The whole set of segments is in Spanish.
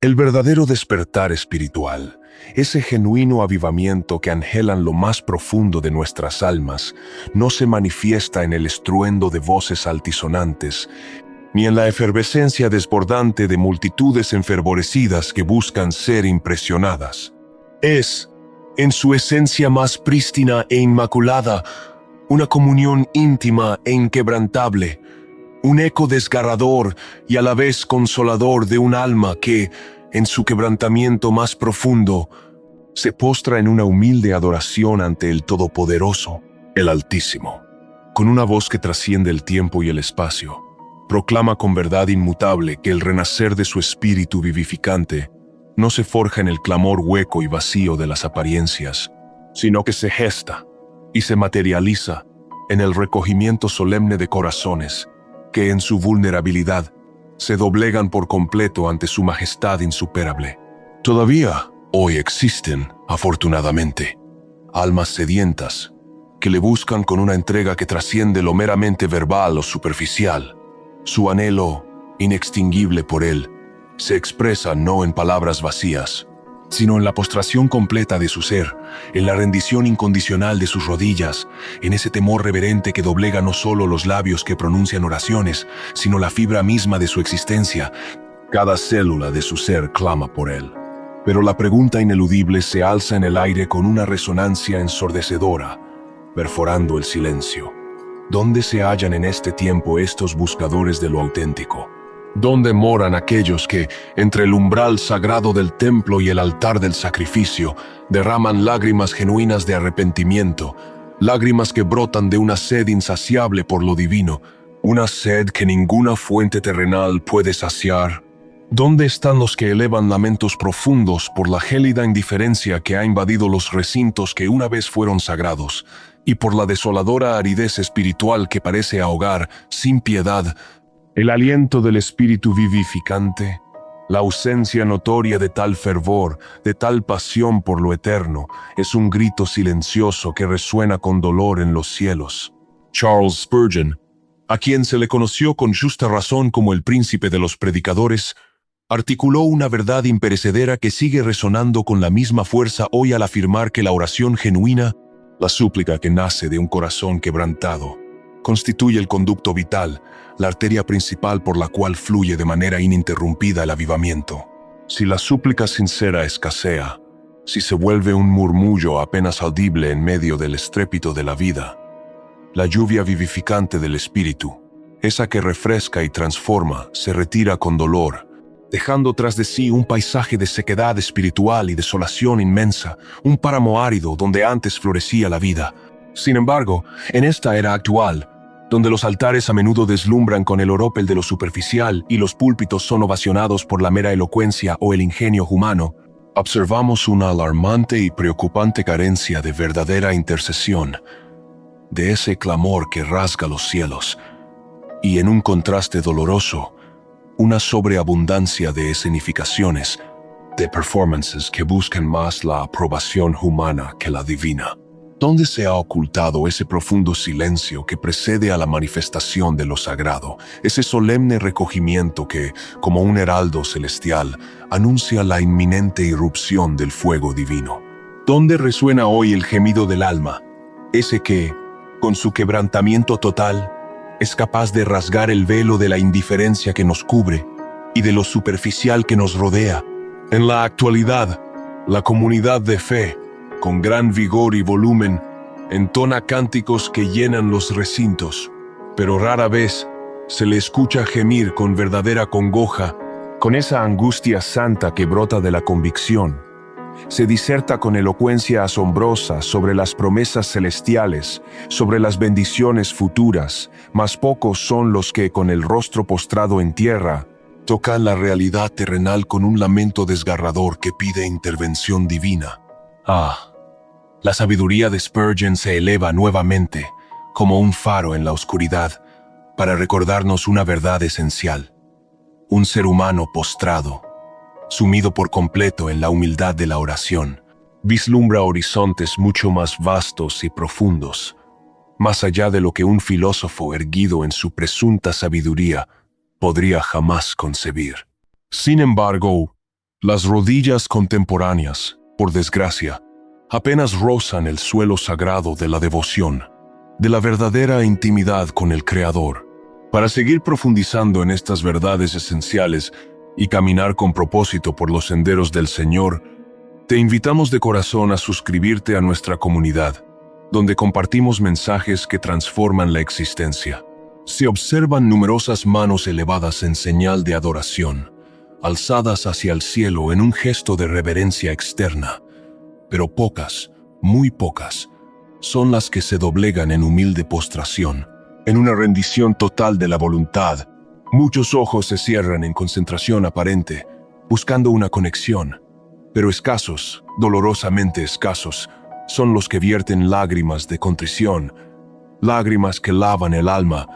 El verdadero despertar espiritual, ese genuino avivamiento que anhelan lo más profundo de nuestras almas, no se manifiesta en el estruendo de voces altisonantes, ni en la efervescencia desbordante de multitudes enfervorecidas que buscan ser impresionadas. Es, en su esencia más prístina e inmaculada, una comunión íntima e inquebrantable, un eco desgarrador y a la vez consolador de un alma que, en su quebrantamiento más profundo, se postra en una humilde adoración ante el Todopoderoso, el Altísimo. Con una voz que trasciende el tiempo y el espacio, proclama con verdad inmutable que el renacer de su espíritu vivificante no se forja en el clamor hueco y vacío de las apariencias, sino que se gesta y se materializa en el recogimiento solemne de corazones que en su vulnerabilidad se doblegan por completo ante su majestad insuperable. Todavía hoy existen, afortunadamente, almas sedientas que le buscan con una entrega que trasciende lo meramente verbal o superficial. Su anhelo, inextinguible por él, se expresa no en palabras vacías, sino en la postración completa de su ser, en la rendición incondicional de sus rodillas, en ese temor reverente que doblega no solo los labios que pronuncian oraciones, sino la fibra misma de su existencia. Cada célula de su ser clama por él. Pero la pregunta ineludible se alza en el aire con una resonancia ensordecedora, perforando el silencio. ¿Dónde se hallan en este tiempo estos buscadores de lo auténtico? ¿Dónde moran aquellos que, entre el umbral sagrado del templo y el altar del sacrificio, derraman lágrimas genuinas de arrepentimiento, lágrimas que brotan de una sed insaciable por lo divino, una sed que ninguna fuente terrenal puede saciar? ¿Dónde están los que elevan lamentos profundos por la gélida indiferencia que ha invadido los recintos que una vez fueron sagrados, y por la desoladora aridez espiritual que parece ahogar, sin piedad, el aliento del espíritu vivificante? La ausencia notoria de tal fervor, de tal pasión por lo eterno, es un grito silencioso que resuena con dolor en los cielos. Charles Spurgeon, a quien se le conoció con justa razón como el príncipe de los predicadores, articuló una verdad imperecedera que sigue resonando con la misma fuerza hoy al afirmar que la oración genuina, la súplica que nace de un corazón quebrantado, constituye el conducto vital, la arteria principal por la cual fluye de manera ininterrumpida el avivamiento. Si la súplica sincera escasea, si se vuelve un murmullo apenas audible en medio del estrépito de la vida, la lluvia vivificante del espíritu, esa que refresca y transforma, se retira con dolor, dejando tras de sí un paisaje de sequedad espiritual y desolación inmensa, un páramo árido donde antes florecía la vida. Sin embargo, en esta era actual, donde los altares a menudo deslumbran con el oropel de lo superficial y los púlpitos son ovacionados por la mera elocuencia o el ingenio humano, observamos una alarmante y preocupante carencia de verdadera intercesión, de ese clamor que rasga los cielos, y en un contraste doloroso, una sobreabundancia de escenificaciones, de performances que buscan más la aprobación humana que la divina. ¿Dónde se ha ocultado ese profundo silencio que precede a la manifestación de lo sagrado, ese solemne recogimiento que, como un heraldo celestial, anuncia la inminente irrupción del fuego divino? ¿Dónde resuena hoy el gemido del alma, ese que, con su quebrantamiento total, es capaz de rasgar el velo de la indiferencia que nos cubre y de lo superficial que nos rodea? En la actualidad, la comunidad de fe, con gran vigor y volumen, entona cánticos que llenan los recintos, pero rara vez se le escucha gemir con verdadera congoja, con esa angustia santa que brota de la convicción. Se diserta con elocuencia asombrosa sobre las promesas celestiales, sobre las bendiciones futuras, mas pocos son los que, con el rostro postrado en tierra, tocan la realidad terrenal con un lamento desgarrador que pide intervención divina. La sabiduría de Spurgeon se eleva nuevamente, como un faro en la oscuridad, para recordarnos una verdad esencial. Un ser humano postrado, sumido por completo en la humildad de la oración, vislumbra horizontes mucho más vastos y profundos, más allá de lo que un filósofo erguido en su presunta sabiduría podría jamás concebir. Sin embargo, Las rodillas contemporáneas, por desgracia, apenas rozan el suelo sagrado de la devoción, de la verdadera intimidad con el Creador. Para seguir profundizando en estas verdades esenciales y caminar con propósito por los senderos del Señor, te invitamos de corazón a suscribirte a nuestra comunidad, donde compartimos mensajes que transforman la existencia. Se observan numerosas manos elevadas en señal de adoración, alzadas hacia el cielo en un gesto de reverencia externa, pero pocas, muy pocas, son las que se doblegan en humilde postración, en una rendición total de la voluntad. Muchos ojos se cierran en concentración aparente, buscando una conexión, pero escasos, dolorosamente escasos, son los que vierten lágrimas de contrición, lágrimas que lavan el alma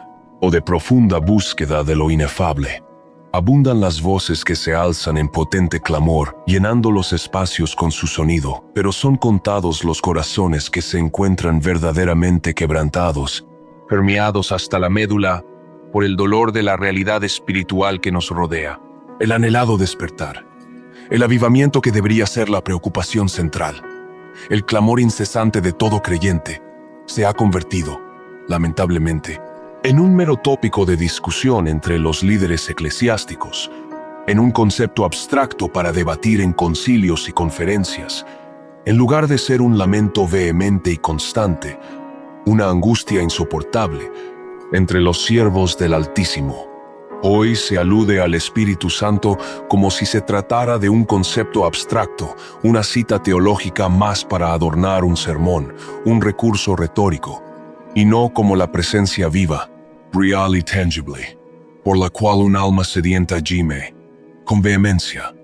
o de profunda búsqueda de lo inefable. Abundan las voces que se alzan en potente clamor, llenando los espacios con su sonido, pero son contados los corazones que se encuentran verdaderamente quebrantados, permeados hasta la médula por el dolor de la realidad espiritual que nos rodea. El anhelado despertar, el avivamiento que debería ser la preocupación central, el clamor incesante de todo creyente, se ha convertido, lamentablemente, en un mero tópico de discusión entre los líderes eclesiásticos, en un concepto abstracto para debatir en concilios y conferencias, en lugar de ser un lamento vehemente y constante, una angustia insoportable entre los siervos del Altísimo. Hoy se alude al Espíritu Santo como si se tratara de un concepto abstracto, una cita teológica más para adornar un sermón, un recurso retórico, y no como la presencia viva, real y tangible, por la cual un alma sedienta gime, con vehemencia,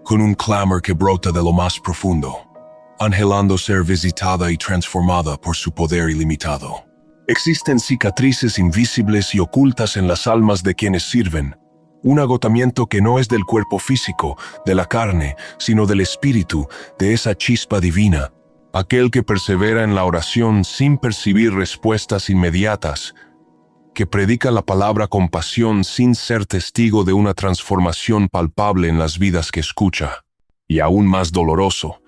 con un clamor que brota de lo más profundo, anhelando ser visitada y transformada por su poder ilimitado. Existen cicatrices invisibles y ocultas en las almas de quienes sirven, un agotamiento que no es del cuerpo físico, de la carne, sino del espíritu, de esa chispa divina, aquel que persevera en la oración sin percibir respuestas inmediatas, que predica la palabra con pasión sin ser testigo de una transformación palpable en las vidas que escucha. Y aún más doloroso,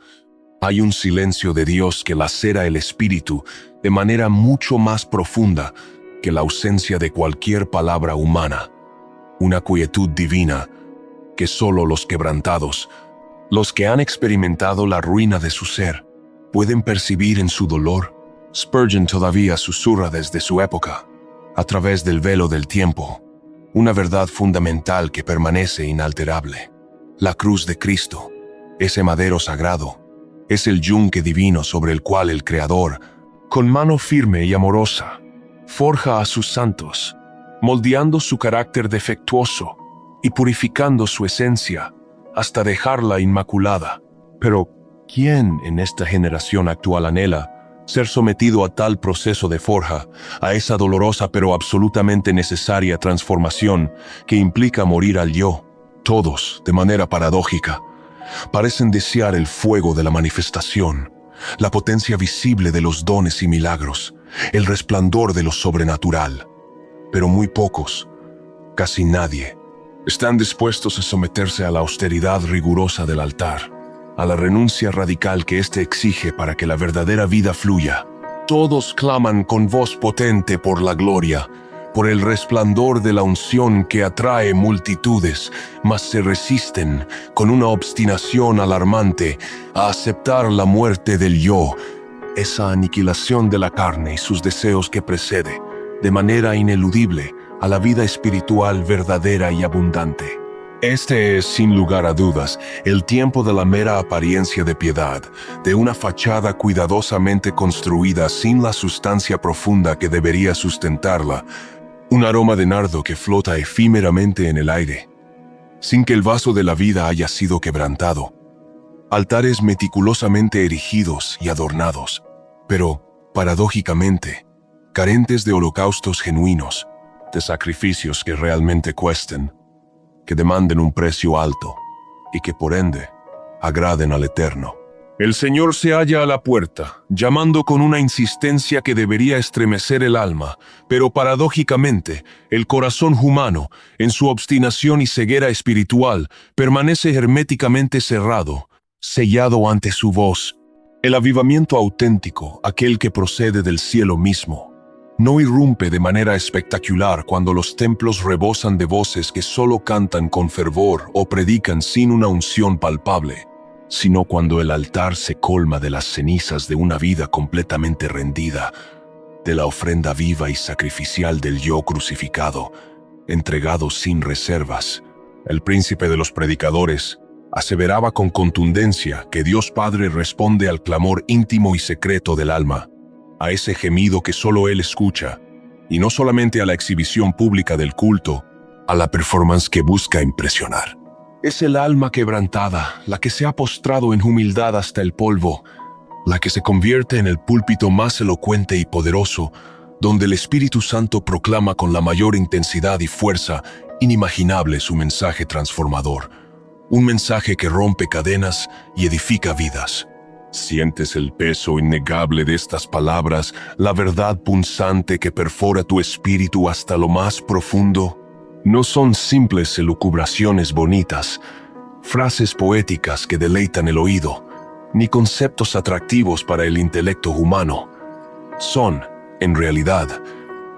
hay un silencio de Dios que lacera el espíritu de manera mucho más profunda que la ausencia de cualquier palabra humana, una quietud divina que solo los quebrantados, los que han experimentado la ruina de su ser, pueden percibir en su dolor. Spurgeon todavía susurra desde su época, a través del velo del tiempo, una verdad fundamental que permanece inalterable. La cruz de Cristo, ese madero sagrado, es el yunque divino sobre el cual el Creador, con mano firme y amorosa, forja a sus santos, moldeando su carácter defectuoso y purificando su esencia hasta dejarla inmaculada. Pero, ¿quién en esta generación actual anhela ser sometido a tal proceso de forja, a esa dolorosa pero absolutamente necesaria transformación que implica morir al yo? Todos, de manera paradójica, parecen desear el fuego de la manifestación, la potencia visible de los dones y milagros, el resplandor de lo sobrenatural. Pero muy pocos, casi nadie, están dispuestos a someterse a la austeridad rigurosa del altar, a la renuncia radical que éste exige para que la verdadera vida fluya. Todos claman con voz potente por la gloria, por el resplandor de la unción que atrae multitudes, mas se resisten, con una obstinación alarmante, a aceptar la muerte del yo, esa aniquilación de la carne y sus deseos que precede, de manera ineludible, a la vida espiritual verdadera y abundante. Este es, sin lugar a dudas, el tiempo de la mera apariencia de piedad, de una fachada cuidadosamente construida sin la sustancia profunda que debería sustentarla, un aroma de nardo que flota efímeramente en el aire, sin que el vaso de la vida haya sido quebrantado, altares meticulosamente erigidos y adornados, pero, paradójicamente, carentes de holocaustos genuinos, de sacrificios que realmente cuesten, que demanden un precio alto y que por ende agraden al Eterno. El Señor se halla a la puerta, llamando con una insistencia que debería estremecer el alma, pero paradójicamente, el corazón humano, en su obstinación y ceguera espiritual, permanece herméticamente cerrado, sellado ante su voz. El avivamiento auténtico, aquel que procede del cielo mismo, no irrumpe de manera espectacular cuando los templos rebosan de voces que solo cantan con fervor o predican sin una unción palpable, sino cuando el altar se colma de las cenizas de una vida completamente rendida, de la ofrenda viva y sacrificial del yo crucificado, entregado sin reservas. El príncipe de los predicadores aseveraba con contundencia que Dios Padre responde al clamor íntimo y secreto del alma, a ese gemido que solo Él escucha, y no solamente a la exhibición pública del culto, a la performance que busca impresionar. Es el alma quebrantada, la que se ha postrado en humildad hasta el polvo, la que se convierte en el púlpito más elocuente y poderoso, donde el Espíritu Santo proclama con la mayor intensidad y fuerza inimaginable su mensaje transformador, un mensaje que rompe cadenas y edifica vidas. ¿Sientes el peso innegable de estas palabras, la verdad punzante que perfora tu espíritu hasta lo más profundo? No son simples elucubraciones bonitas, frases poéticas que deleitan el oído, ni conceptos atractivos para el intelecto humano. Son, en realidad,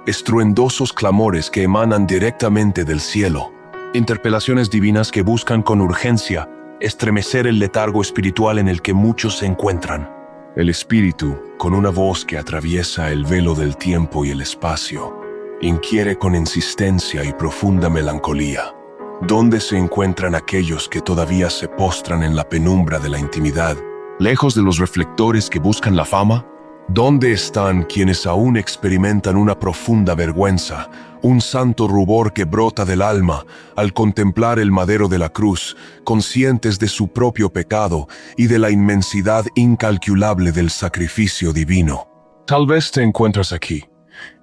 estruendosos clamores que emanan directamente del cielo, interpelaciones divinas que buscan con urgencia estremecer el letargo espiritual en el que muchos se encuentran. El Espíritu, con una voz que atraviesa el velo del tiempo y el espacio, inquiere con insistencia y profunda melancolía. ¿Dónde se encuentran aquellos que todavía se postran en la penumbra de la intimidad, lejos de los reflectores que buscan la fama? ¿Dónde están quienes aún experimentan una profunda vergüenza, un santo rubor que brota del alma al contemplar el madero de la cruz, conscientes de su propio pecado y de la inmensidad incalculable del sacrificio divino? Tal vez te encuentras aquí,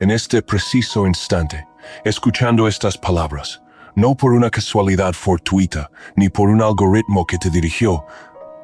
en este preciso instante, escuchando estas palabras, no por una casualidad fortuita, ni por un algoritmo que te dirigió,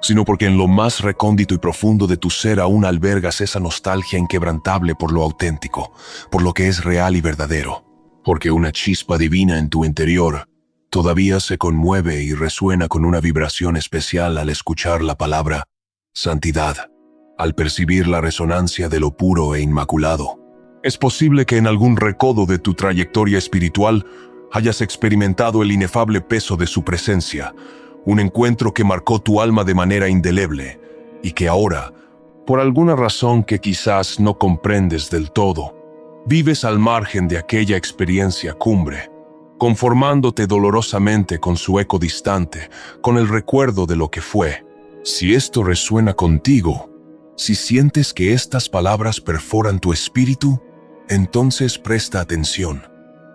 sino porque en lo más recóndito y profundo de tu ser aún albergas esa nostalgia inquebrantable por lo auténtico, por lo que es real y verdadero, porque una chispa divina en tu interior todavía se conmueve y resuena con una vibración especial al escuchar la palabra santidad, al percibir la resonancia de lo puro e inmaculado. Es posible que en algún recodo de tu trayectoria espiritual hayas experimentado el inefable peso de su presencia, un encuentro que marcó tu alma de manera indeleble y que ahora, por alguna razón que quizás no comprendes del todo, vives al margen de aquella experiencia cumbre, conformándote dolorosamente con su eco distante, con el recuerdo de lo que fue. Si esto resuena contigo, si sientes que estas palabras perforan tu espíritu, entonces presta atención,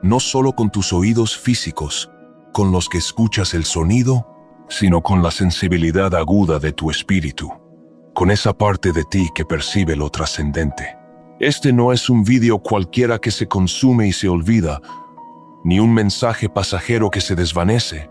no solo con tus oídos físicos, con los que escuchas el sonido, sino con la sensibilidad aguda de tu espíritu, con esa parte de ti que percibe lo trascendente. Este no es un vídeo cualquiera que se consume y se olvida, ni un mensaje pasajero que se desvanece.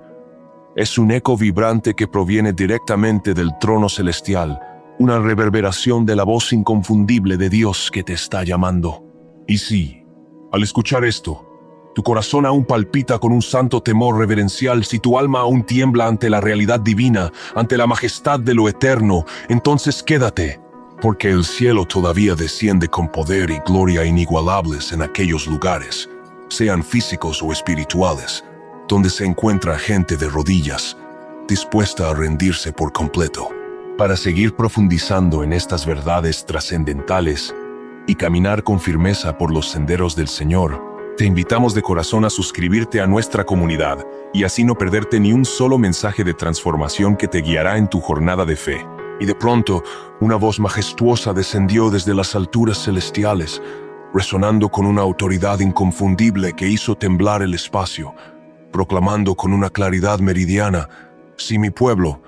Es un eco vibrante que proviene directamente del trono celestial, una reverberación de la voz inconfundible de Dios que te está llamando. Y sí, al escuchar esto, tu corazón aún palpita con un santo temor reverencial, si tu alma aún tiembla ante la realidad divina, ante la majestad de lo eterno, entonces quédate, porque el cielo todavía desciende con poder y gloria inigualables en aquellos lugares, sean físicos o espirituales, donde se encuentra gente de rodillas, dispuesta a rendirse por completo. Para seguir profundizando en estas verdades trascendentales y caminar con firmeza por los senderos del Señor, te invitamos de corazón a suscribirte a nuestra comunidad y así no perderte ni un solo mensaje de transformación que te guiará en tu jornada de fe. Y de pronto, una voz majestuosa descendió desde las alturas celestiales, resonando con una autoridad inconfundible que hizo temblar el espacio, proclamando con una claridad meridiana: si mi pueblo,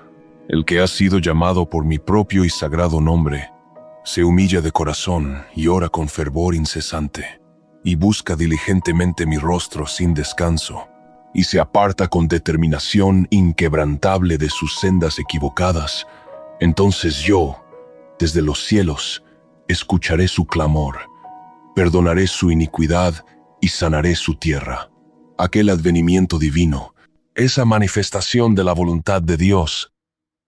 el que ha sido llamado por mi propio y sagrado nombre, se humilla de corazón y ora con fervor incesante, y busca diligentemente mi rostro sin descanso, y se aparta con determinación inquebrantable de sus sendas equivocadas, Entonces yo, desde los cielos, escucharé su clamor, perdonaré su iniquidad y sanaré su tierra. Aquel advenimiento divino, esa manifestación de la voluntad de Dios,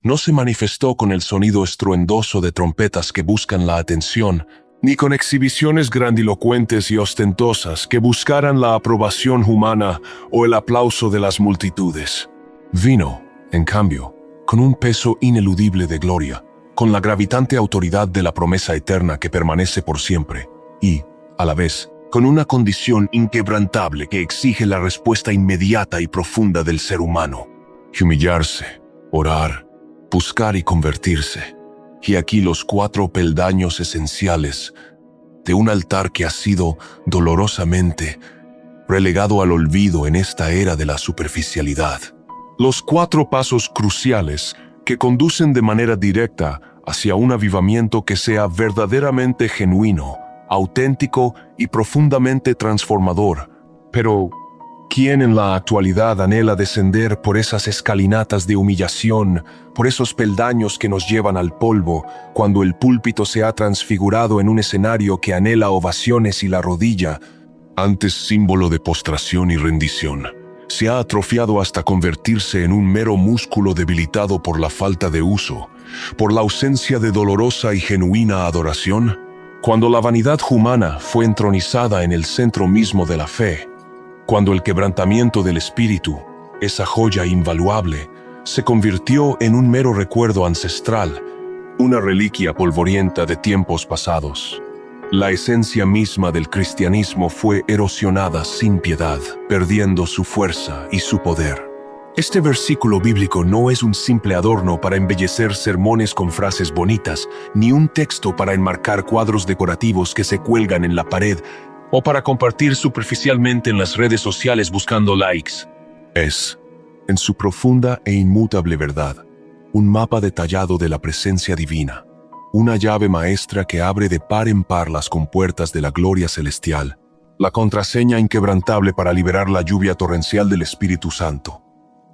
no se manifestó con el sonido estruendoso de trompetas que buscan la atención, ni con exhibiciones grandilocuentes y ostentosas que buscaran la aprobación humana o el aplauso de las multitudes. Vino, en cambio, con un peso ineludible de gloria, con la gravitante autoridad de la promesa eterna que permanece por siempre, y, a la vez, con una condición inquebrantable que exige la respuesta inmediata y profunda del ser humano: humillarse, orar, buscar y convertirse. Y aquí los 4 peldaños esenciales de un altar que ha sido dolorosamente relegado al olvido en esta era de la superficialidad. Los 4 pasos cruciales que conducen de manera directa hacia un avivamiento que sea verdaderamente genuino, auténtico y profundamente transformador. Pero, ¿quién en la actualidad anhela descender por esas escalinatas de humillación, por esos peldaños que nos llevan al polvo, cuando el púlpito se ha transfigurado en un escenario que anhela ovaciones y la rodilla, antes símbolo de postración y rendición, se ha atrofiado hasta convertirse en un mero músculo debilitado por la falta de uso, por la ausencia de dolorosa y genuina adoración? Cuando la vanidad humana fue entronizada en el centro mismo de la fe, cuando el quebrantamiento del espíritu, esa joya invaluable, se convirtió en un mero recuerdo ancestral, una reliquia polvorienta de tiempos pasados, la esencia misma del cristianismo fue erosionada sin piedad, perdiendo su fuerza y su poder. Este versículo bíblico no es un simple adorno para embellecer sermones con frases bonitas, ni un texto para enmarcar cuadros decorativos que se cuelgan en la pared o para compartir superficialmente en las redes sociales buscando likes. Es, en su profunda e inmutable verdad, un mapa detallado de la presencia divina, una llave maestra que abre de par en par las compuertas de la gloria celestial, la contraseña inquebrantable para liberar la lluvia torrencial del Espíritu Santo,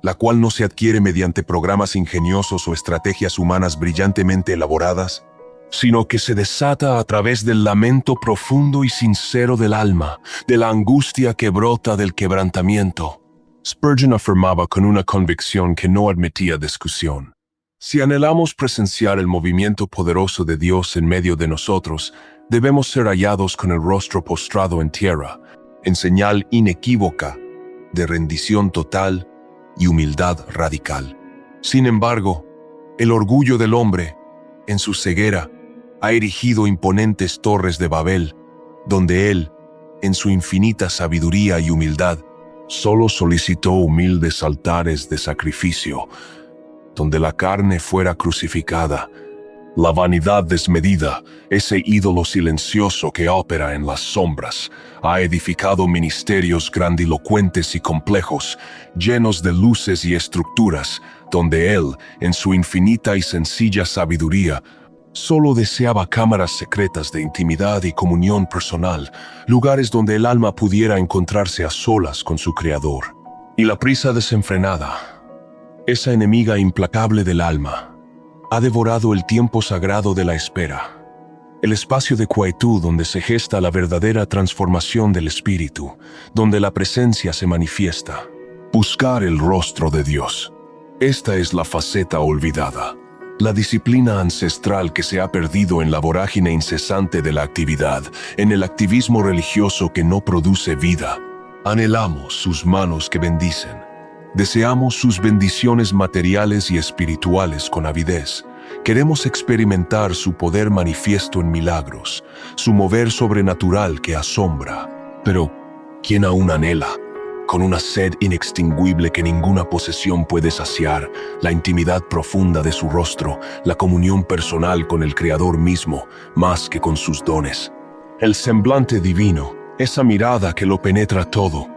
la cual no se adquiere mediante programas ingeniosos o estrategias humanas brillantemente elaboradas, sino que se desata a través del lamento profundo y sincero del alma, de la angustia que brota del quebrantamiento. Spurgeon afirmaba con una convicción que no admitía discusión: si anhelamos presenciar el movimiento poderoso de Dios en medio de nosotros, debemos ser hallados con el rostro postrado en tierra, en señal inequívoca de rendición total y humildad radical. Sin embargo, el orgullo del hombre, en su ceguera, ha erigido imponentes torres de Babel, donde él, en su infinita sabiduría y humildad, solo solicitó humildes altares de sacrificio, donde la carne fuera crucificada. La vanidad desmedida, ese ídolo silencioso que opera en las sombras, ha edificado ministerios grandilocuentes y complejos, llenos de luces y estructuras, donde él, en su infinita y sencilla sabiduría, solo deseaba cámaras secretas de intimidad y comunión personal, lugares donde el alma pudiera encontrarse a solas con su Creador. Y la prisa desenfrenada, esa enemiga implacable del alma, ha devorado el tiempo sagrado de la espera, el espacio de quietud donde se gesta la verdadera transformación del espíritu, donde la presencia se manifiesta. Buscar el rostro de Dios. Esta es la faceta olvidada, la disciplina ancestral que se ha perdido en la vorágine incesante de la actividad, en el activismo religioso que no produce vida. Anhelamos sus manos que bendicen. Deseamos sus bendiciones materiales y espirituales con avidez. Queremos experimentar su poder manifiesto en milagros, su mover sobrenatural que asombra. Pero, ¿quién aún anhela, con una sed inextinguible que ninguna posesión puede saciar, la intimidad profunda de su rostro, la comunión personal con el Creador mismo, más que con sus dones? El semblante divino, esa mirada que lo penetra todo,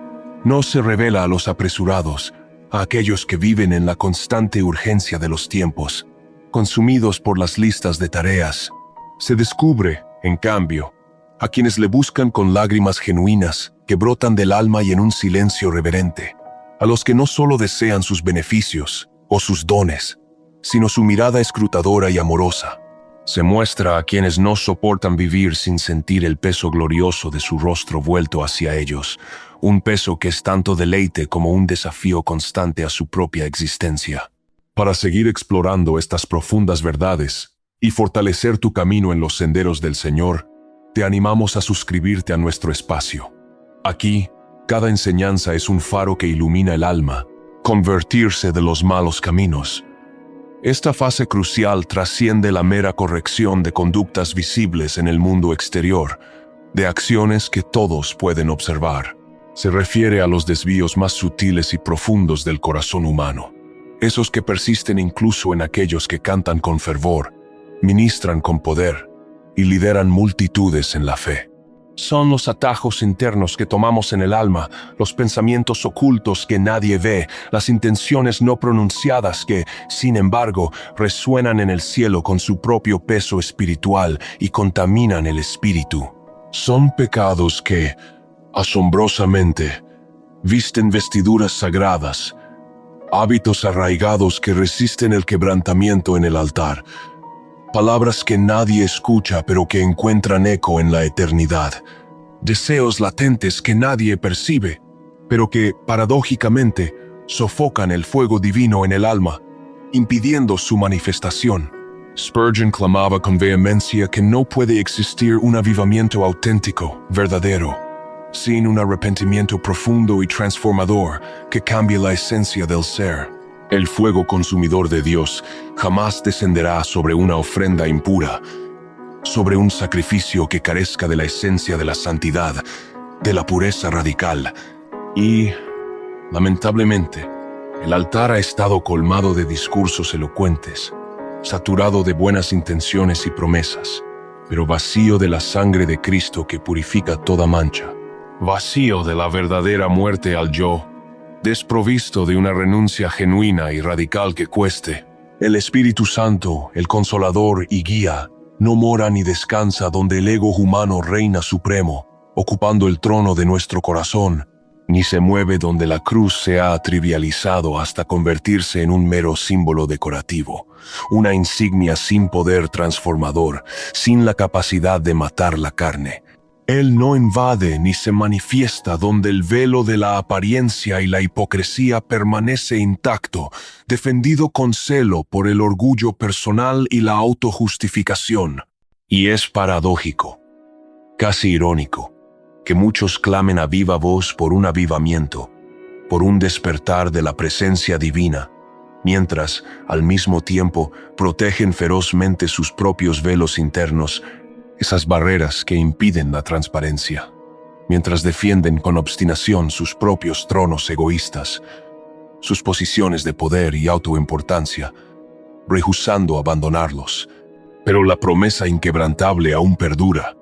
no se revela a los apresurados, a aquellos que viven en la constante urgencia de los tiempos, consumidos por las listas de tareas. Se descubre, en cambio, a quienes le buscan con lágrimas genuinas que brotan del alma y en un silencio reverente, a los que no solo desean sus beneficios o sus dones, sino su mirada escrutadora y amorosa. Se muestra a quienes no soportan vivir sin sentir el peso glorioso de su rostro vuelto hacia ellos, un peso que es tanto deleite como un desafío constante a su propia existencia. Para seguir explorando estas profundas verdades y fortalecer tu camino en los senderos del Señor, te animamos a suscribirte a nuestro espacio. Aquí, cada enseñanza es un faro que ilumina el alma, convertirse de los malos caminos. Esta fase crucial trasciende la mera corrección de conductas visibles en el mundo exterior, de acciones que todos pueden observar. Se refiere a los desvíos más sutiles y profundos del corazón humano, esos que persisten incluso en aquellos que cantan con fervor, ministran con poder y lideran multitudes en la fe. Son los atajos internos que tomamos en el alma, los pensamientos ocultos que nadie ve, las intenciones no pronunciadas que, sin embargo, resuenan en el cielo con su propio peso espiritual y contaminan el espíritu. Son pecados que, asombrosamente, visten vestiduras sagradas, hábitos arraigados que resisten el quebrantamiento en el altar, palabras que nadie escucha pero que encuentran eco en la eternidad, deseos latentes que nadie percibe, pero que, paradójicamente, sofocan el fuego divino en el alma, impidiendo su manifestación. Spurgeon clamaba con vehemencia que no puede existir un avivamiento auténtico, verdadero, sin un arrepentimiento profundo y transformador que cambie la esencia del ser. El fuego consumidor de Dios jamás descenderá sobre una ofrenda impura, sobre un sacrificio que carezca de la esencia de la santidad, de la pureza radical. Y, lamentablemente, el altar ha estado colmado de discursos elocuentes, saturado de buenas intenciones y promesas, pero vacío de la sangre de Cristo que purifica toda mancha, vacío de la verdadera muerte al yo, desprovisto de una renuncia genuina y radical que cueste. El Espíritu Santo, el Consolador y Guía, no mora ni descansa donde el ego humano reina supremo, ocupando el trono de nuestro corazón, ni se mueve donde la cruz se ha trivializado hasta convertirse en un mero símbolo decorativo, una insignia sin poder transformador, sin la capacidad de matar la carne. Él no invade ni se manifiesta donde el velo de la apariencia y la hipocresía permanece intacto, defendido con celo por el orgullo personal y la autojustificación. Y es paradójico, casi irónico, que muchos clamen a viva voz por un avivamiento, por un despertar de la presencia divina, mientras, al mismo tiempo, protegen ferozmente sus propios velos internos, esas barreras que impiden la transparencia, mientras defienden con obstinación sus propios tronos egoístas, sus posiciones de poder y autoimportancia, rehusando abandonarlos. Pero la promesa inquebrantable aún perdura,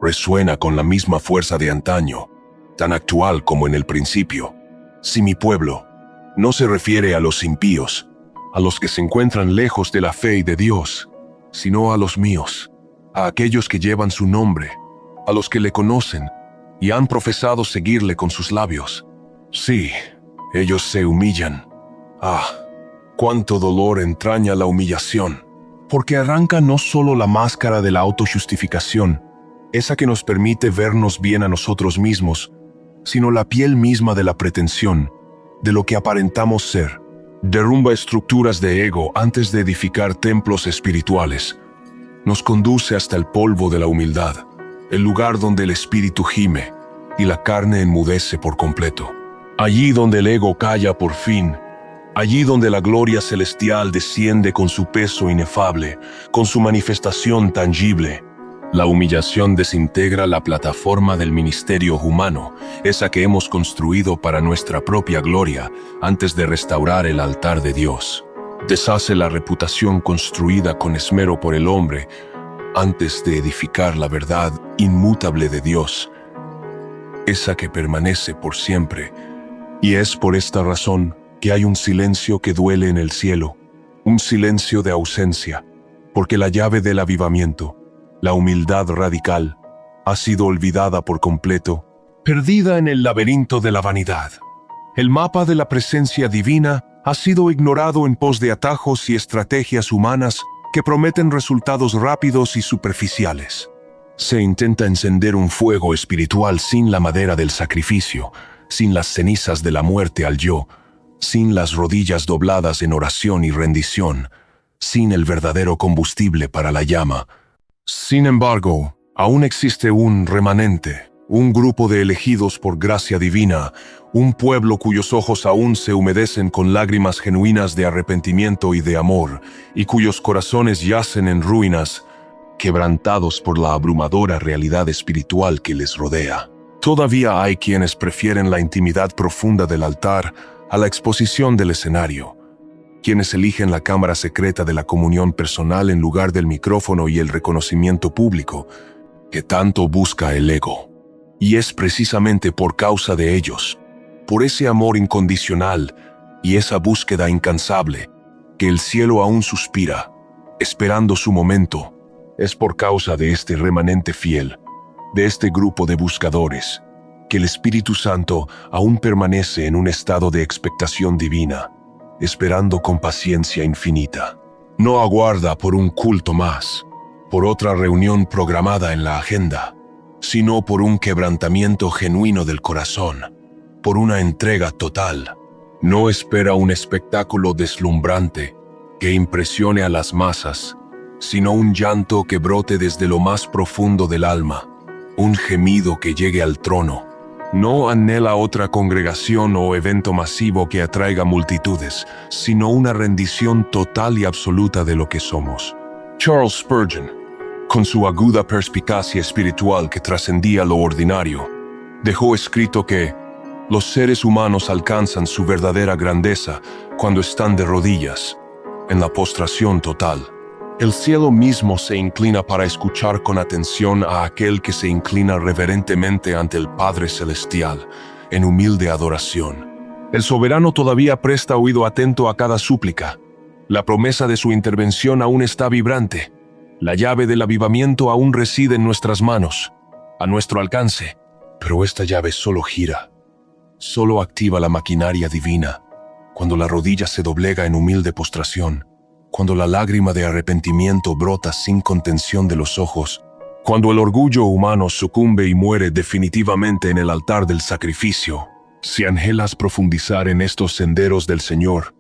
resuena con la misma fuerza de antaño, tan actual como en el principio. Si mi pueblo no se refiere a los impíos, a los que se encuentran lejos de la fe y de Dios, sino a los míos, a aquellos que llevan su nombre, a los que le conocen y han profesado seguirle con sus labios. Sí, ellos se humillan. Ah, cuánto dolor entraña la humillación, porque arranca no solo la máscara de la autojustificación, esa que nos permite vernos bien a nosotros mismos, sino la piel misma de la pretensión, de lo que aparentamos ser. Derrumba estructuras de ego antes de edificar templos espirituales. Nos conduce hasta el polvo de la humildad, el lugar donde el espíritu gime y la carne enmudece por completo. Allí donde el ego calla por fin, allí donde la gloria celestial desciende con su peso inefable, con su manifestación tangible. La humillación desintegra la plataforma del ministerio humano, esa que hemos construido para nuestra propia gloria antes de restaurar el altar de Dios. Deshace la reputación construida con esmero por el hombre antes de edificar la verdad inmutable de Dios, esa que permanece por siempre. Y es por esta razón que hay un silencio que duele en el cielo, un silencio de ausencia, porque la llave del avivamiento, la humildad radical, ha sido olvidada por completo, perdida en el laberinto de la vanidad. El mapa de la presencia divina ha sido ignorado en pos de atajos y estrategias humanas que prometen resultados rápidos y superficiales. Se intenta encender un fuego espiritual sin la madera del sacrificio, sin las cenizas de la muerte al yo, sin las rodillas dobladas en oración y rendición, sin el verdadero combustible para la llama. Sin embargo, aún existe un remanente, un grupo de elegidos por gracia divina, un pueblo cuyos ojos aún se humedecen con lágrimas genuinas de arrepentimiento y de amor, y cuyos corazones yacen en ruinas, quebrantados por la abrumadora realidad espiritual que les rodea. Todavía hay quienes prefieren la intimidad profunda del altar a la exposición del escenario, quienes eligen la cámara secreta de la comunión personal en lugar del micrófono y el reconocimiento público, que tanto busca el ego. Y es precisamente por causa de ellos, por ese amor incondicional y esa búsqueda incansable, que el cielo aún suspira, esperando su momento. Es por causa de este remanente fiel, de este grupo de buscadores, que el Espíritu Santo aún permanece en un estado de expectación divina, esperando con paciencia infinita. No aguarda por un culto más, por otra reunión programada en la agenda, sino por un quebrantamiento genuino del corazón, por una entrega total. No espera un espectáculo deslumbrante que impresione a las masas, sino un llanto que brote desde lo más profundo del alma, un gemido que llegue al trono. No anhela otra congregación o evento masivo que atraiga multitudes, sino una rendición total y absoluta de lo que somos. Charles Spurgeon, con su aguda perspicacia espiritual que trascendía lo ordinario, dejó escrito que los seres humanos alcanzan su verdadera grandeza cuando están de rodillas, en la postración total. El cielo mismo se inclina para escuchar con atención a aquel que se inclina reverentemente ante el Padre Celestial, en humilde adoración. El soberano todavía presta oído atento a cada súplica. La promesa de su intervención aún está vibrante. La llave del avivamiento aún reside en nuestras manos, a nuestro alcance. Pero esta llave solo gira, solo activa la maquinaria divina, cuando la rodilla se doblega en humilde postración, cuando la lágrima de arrepentimiento brota sin contención de los ojos, cuando el orgullo humano sucumbe y muere definitivamente en el altar del sacrificio. Si anhelas profundizar en estos senderos del Señor,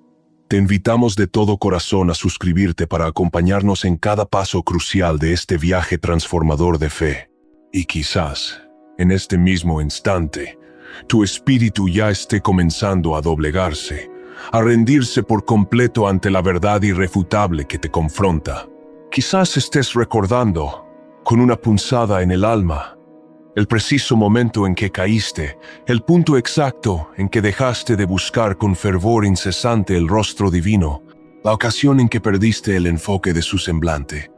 te invitamos de todo corazón a suscribirte para acompañarnos en cada paso crucial de este viaje transformador de fe. Y quizás, en este mismo instante, tu espíritu ya esté comenzando a doblegarse, a rendirse por completo ante la verdad irrefutable que te confronta. Quizás estés recordando, con una punzada en el alma, el preciso momento en que caíste, el punto exacto en que dejaste de buscar con fervor incesante el rostro divino, la ocasión en que perdiste el enfoque de su semblante,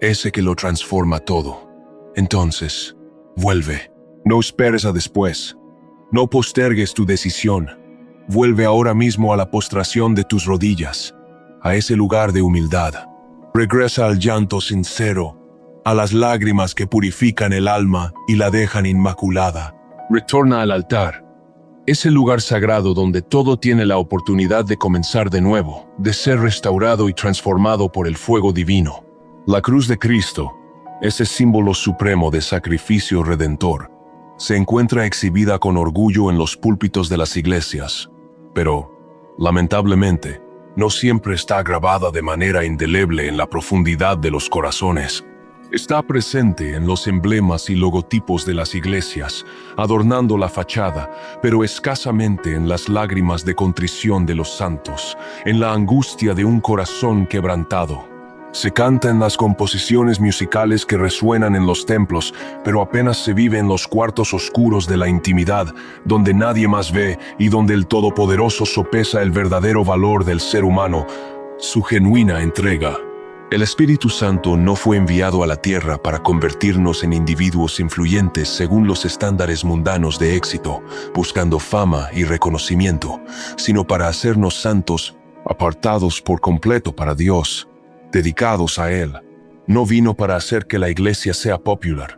ese que lo transforma todo. Entonces, vuelve. No esperes a después. No postergues tu decisión. Vuelve ahora mismo a la postración de tus rodillas, a ese lugar de humildad. Regresa al llanto sincero, a las lágrimas que purifican el alma y la dejan inmaculada. Retorna al altar, ese lugar sagrado donde todo tiene la oportunidad de comenzar de nuevo, de ser restaurado y transformado por el fuego divino. La cruz de Cristo, ese símbolo supremo de sacrificio redentor, se encuentra exhibida con orgullo en los púlpitos de las iglesias, pero, lamentablemente, no siempre está grabada de manera indeleble en la profundidad de los corazones. Está presente en los emblemas y logotipos de las iglesias, adornando la fachada, pero escasamente en las lágrimas de contrición de los santos, en la angustia de un corazón quebrantado. Se canta en las composiciones musicales que resuenan en los templos, pero apenas se vive en los cuartos oscuros de la intimidad, donde nadie más ve y donde el Todopoderoso sopesa el verdadero valor del ser humano, su genuina entrega. El Espíritu Santo no fue enviado a la tierra para convertirnos en individuos influyentes según los estándares mundanos de éxito, buscando fama y reconocimiento, sino para hacernos santos, apartados por completo para Dios, dedicados a Él. No vino para hacer que la iglesia sea popular,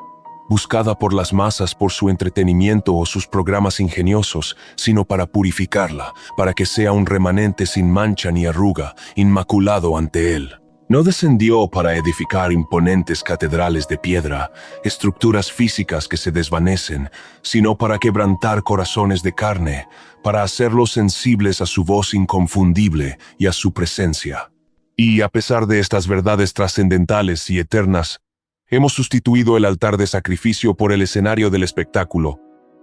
buscada por las masas por su entretenimiento o sus programas ingeniosos, sino para purificarla, para que sea un remanente sin mancha ni arruga, inmaculado ante Él. No descendió para edificar imponentes catedrales de piedra, estructuras físicas que se desvanecen, sino para quebrantar corazones de carne, para hacerlos sensibles a su voz inconfundible y a su presencia. Y a pesar de estas verdades trascendentales y eternas, hemos sustituido el altar de sacrificio por el escenario del espectáculo,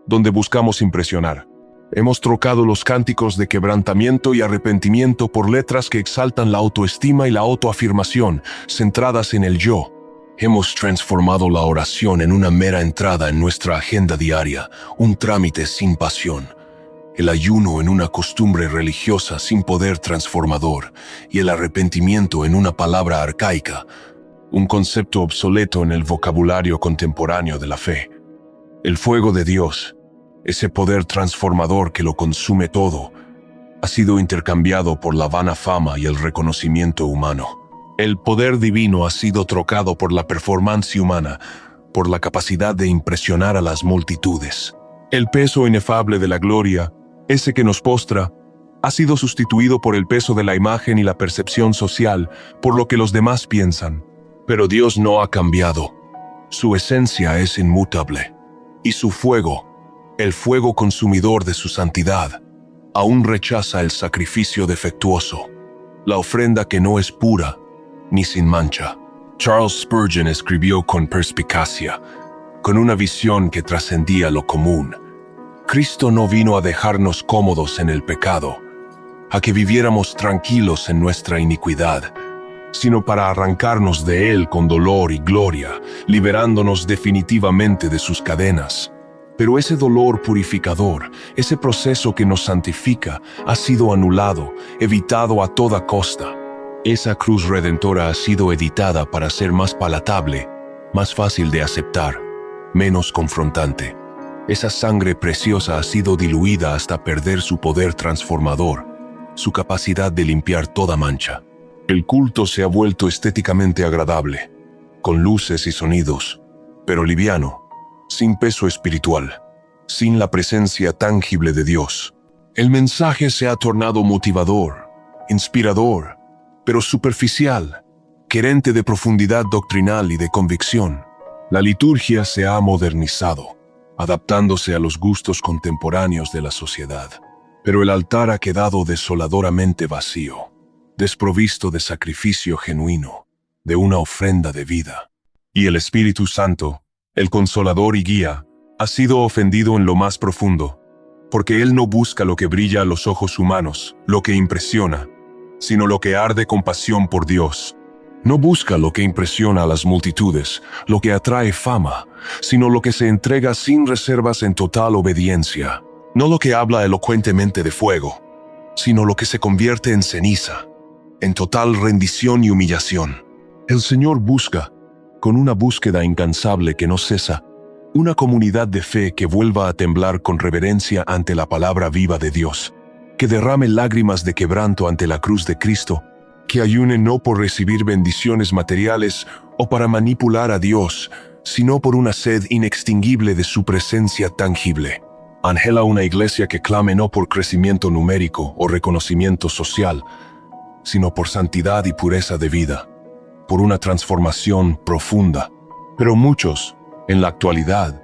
donde buscamos impresionar. Hemos trocado los cánticos de quebrantamiento y arrepentimiento por letras que exaltan la autoestima y la autoafirmación, centradas en el yo. Hemos transformado la oración en una mera entrada en nuestra agenda diaria, un trámite sin pasión. El ayuno en una costumbre religiosa sin poder transformador, y el arrepentimiento en una palabra arcaica, un concepto obsoleto en el vocabulario contemporáneo de la fe. El fuego de Dios, ese poder transformador que lo consume todo, ha sido intercambiado por la vana fama y el reconocimiento humano. El poder divino ha sido trocado por la performance humana, por la capacidad de impresionar a las multitudes. El peso inefable de la gloria, ese que nos postra, ha sido sustituido por el peso de la imagen y la percepción social, por lo que los demás piensan. Pero Dios no ha cambiado. Su esencia es inmutable. Y su fuego, el fuego consumidor de su santidad, aún rechaza el sacrificio defectuoso, la ofrenda que no es pura ni sin mancha. Charles Spurgeon escribió con perspicacia, con una visión que trascendía lo común. Cristo no vino a dejarnos cómodos en el pecado, a que viviéramos tranquilos en nuestra iniquidad, sino para arrancarnos de Él con dolor y gloria, liberándonos definitivamente de sus cadenas. Pero ese dolor purificador, ese proceso que nos santifica, ha sido anulado, evitado a toda costa. Esa cruz redentora ha sido editada para ser más palatable, más fácil de aceptar, menos confrontante. Esa sangre preciosa ha sido diluida hasta perder su poder transformador, su capacidad de limpiar toda mancha. El culto se ha vuelto estéticamente agradable, con luces y sonidos, pero liviano, sin peso espiritual, sin la presencia tangible de Dios. El mensaje se ha tornado motivador, inspirador, pero superficial, carente de profundidad doctrinal y de convicción. La liturgia se ha modernizado, adaptándose a los gustos contemporáneos de la sociedad, pero el altar ha quedado desoladoramente vacío, desprovisto de sacrificio genuino, de una ofrenda de vida. Y el Espíritu Santo, el Consolador y Guía, ha sido ofendido en lo más profundo, porque Él no busca lo que brilla a los ojos humanos, lo que impresiona, sino lo que arde con pasión por Dios. No busca lo que impresiona a las multitudes, lo que atrae fama, sino lo que se entrega sin reservas en total obediencia. No lo que habla elocuentemente de fuego, sino lo que se convierte en ceniza, en total rendición y humillación. El Señor busca, con una búsqueda incansable que no cesa, una comunidad de fe que vuelva a temblar con reverencia ante la palabra viva de Dios, que derrame lágrimas de quebranto ante la cruz de Cristo, que ayune no por recibir bendiciones materiales o para manipular a Dios, sino por una sed inextinguible de su presencia tangible. Anhela una iglesia que clame no por crecimiento numérico o reconocimiento social, sino por santidad y pureza de vida, por una transformación profunda. Pero muchos, en la actualidad,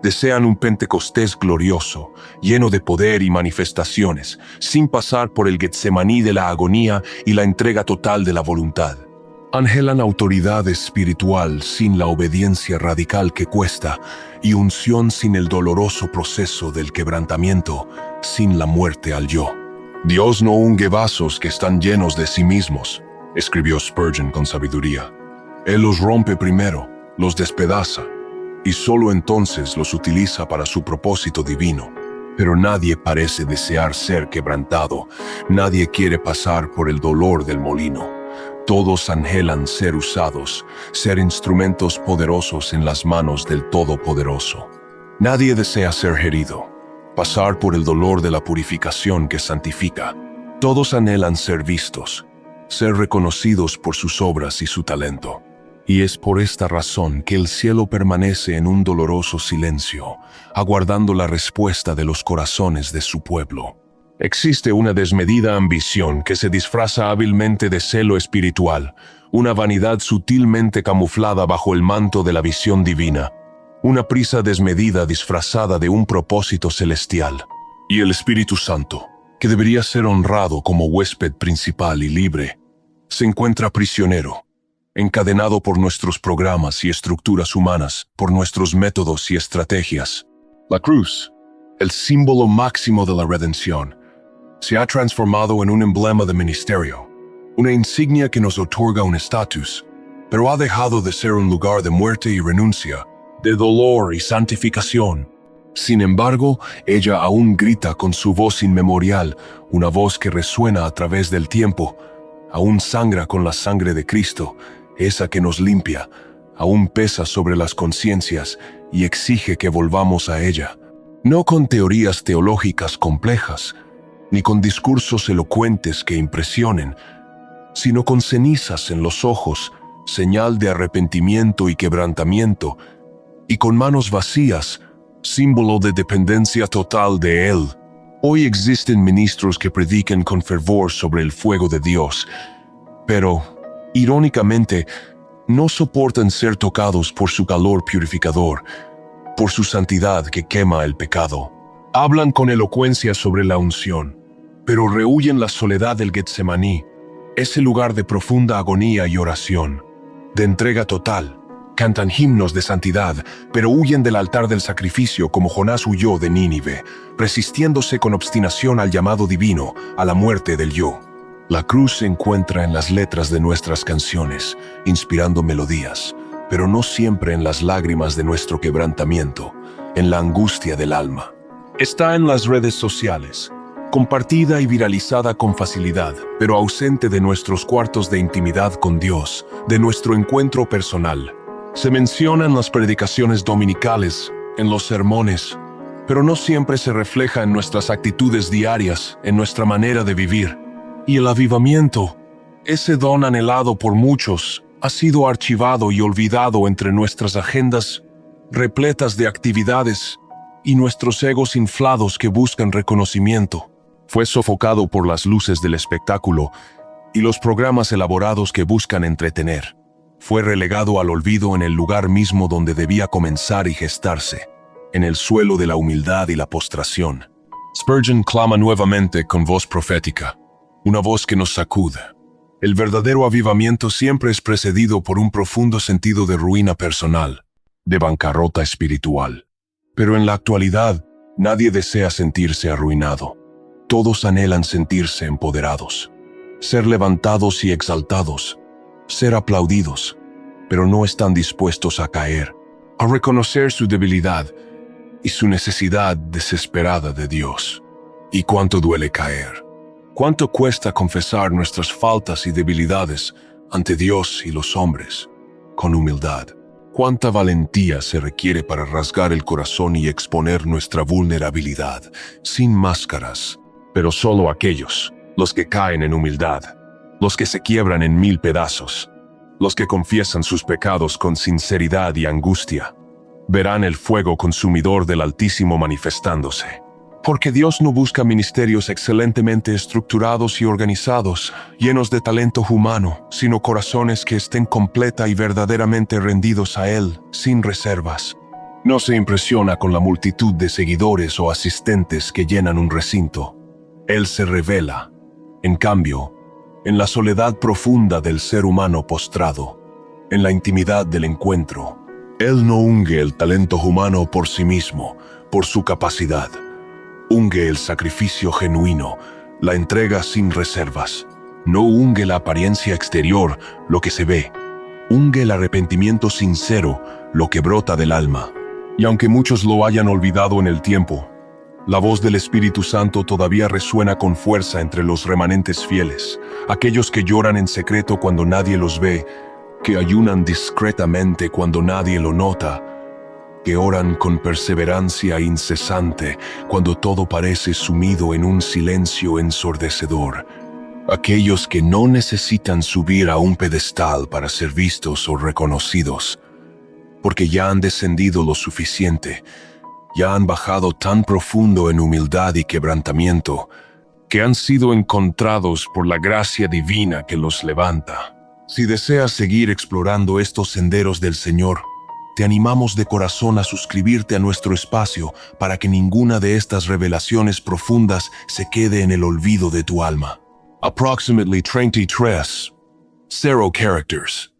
desean un Pentecostés glorioso, lleno de poder y manifestaciones, sin pasar por el Getsemaní de la agonía y la entrega total de la voluntad. Anhelan autoridad espiritual sin la obediencia radical que cuesta, y unción sin el doloroso proceso del quebrantamiento, sin la muerte al yo. Dios no unge vasos que están llenos de sí mismos, escribió Spurgeon con sabiduría. Él los rompe primero, los despedaza, y solo entonces los utiliza para su propósito divino. Pero nadie parece desear ser quebrantado, nadie quiere pasar por el dolor del molino. Todos anhelan ser usados, ser instrumentos poderosos en las manos del Todopoderoso. Nadie desea ser herido, pasar por el dolor de la purificación que santifica. Todos anhelan ser vistos, ser reconocidos por sus obras y su talento. Y es por esta razón que el cielo permanece en un doloroso silencio, aguardando la respuesta de los corazones de su pueblo. Existe una desmedida ambición que se disfraza hábilmente de celo espiritual, una vanidad sutilmente camuflada bajo el manto de la visión divina, una prisa desmedida disfrazada de un propósito celestial. Y el Espíritu Santo, que debería ser honrado como huésped principal y libre, se encuentra prisionero, encadenado por nuestros programas y estructuras humanas, por nuestros métodos y estrategias. La cruz, el símbolo máximo de la redención, se ha transformado en un emblema de ministerio, una insignia que nos otorga un estatus, pero ha dejado de ser un lugar de muerte y renuncia, de dolor y santificación. Sin embargo, ella aún grita con su voz inmemorial, una voz que resuena a través del tiempo, aún sangra con la sangre de Cristo, esa que nos limpia, aún pesa sobre las conciencias y exige que volvamos a ella. No con teorías teológicas complejas, ni con discursos elocuentes que impresionen, sino con cenizas en los ojos, señal de arrepentimiento y quebrantamiento, y con manos vacías, símbolo de dependencia total de Él. Hoy existen ministros que predican con fervor sobre el fuego de Dios, pero, irónicamente, no soportan ser tocados por su calor purificador, por su santidad que quema el pecado. Hablan con elocuencia sobre la unción, pero rehuyen la soledad del Getsemaní, ese lugar de profunda agonía y oración, de entrega total. Cantan himnos de santidad, pero huyen del altar del sacrificio como Jonás huyó de Nínive, resistiéndose con obstinación al llamado divino, a la muerte del yo. La cruz se encuentra en las letras de nuestras canciones, inspirando melodías, pero no siempre en las lágrimas de nuestro quebrantamiento, en la angustia del alma. Está en las redes sociales, compartida y viralizada con facilidad, pero ausente de nuestros cuartos de intimidad con Dios, de nuestro encuentro personal. Se menciona en las predicaciones dominicales, en los sermones, pero no siempre se refleja en nuestras actitudes diarias, en nuestra manera de vivir. Y el avivamiento, ese don anhelado por muchos, ha sido archivado y olvidado entre nuestras agendas repletas de actividades y nuestros egos inflados que buscan reconocimiento. Fue sofocado por las luces del espectáculo y los programas elaborados que buscan entretener. Fue relegado al olvido en el lugar mismo donde debía comenzar y gestarse, en el suelo de la humildad y la postración. Spurgeon clama nuevamente con voz profética, una voz que nos sacude. El verdadero avivamiento siempre es precedido por un profundo sentido de ruina personal, de bancarrota espiritual. Pero en la actualidad, nadie desea sentirse arruinado. Todos anhelan sentirse empoderados, ser levantados y exaltados, ser aplaudidos, pero no están dispuestos a caer, a reconocer su debilidad y su necesidad desesperada de Dios. ¿Y cuánto duele caer? ¿Cuánto cuesta confesar nuestras faltas y debilidades ante Dios y los hombres, con humildad? ¿Cuánta valentía se requiere para rasgar el corazón y exponer nuestra vulnerabilidad, sin máscaras? Pero solo aquellos, los que caen en humildad, los que se quiebran en 1000 pedazos, los que confiesan sus pecados con sinceridad y angustia, verán el fuego consumidor del Altísimo manifestándose. Porque Dios no busca ministerios excelentemente estructurados y organizados, llenos de talento humano, sino corazones que estén completa y verdaderamente rendidos a Él, sin reservas. No se impresiona con la multitud de seguidores o asistentes que llenan un recinto. Él se revela, en cambio, en la soledad profunda del ser humano postrado, en la intimidad del encuentro. Él no unge el talento humano por sí mismo, por su capacidad. Unge el sacrificio genuino, la entrega sin reservas. No unge la apariencia exterior, lo que se ve. Unge el arrepentimiento sincero, lo que brota del alma. Y aunque muchos lo hayan olvidado en el tiempo, la voz del Espíritu Santo todavía resuena con fuerza entre los remanentes fieles, aquellos que lloran en secreto cuando nadie los ve, que ayunan discretamente cuando nadie lo nota, que oran con perseverancia incesante cuando todo parece sumido en un silencio ensordecedor, Aquellos que no necesitan subir a un pedestal para ser vistos o reconocidos, porque ya han descendido lo suficiente, ya han bajado tan profundo en humildad y quebrantamiento, que han sido encontrados por la gracia divina que los levanta. Si deseas seguir explorando estos senderos del Señor, te animamos de corazón a suscribirte a nuestro espacio para que ninguna de estas revelaciones profundas se quede en el olvido de tu alma. Approximately 33. 0 characters.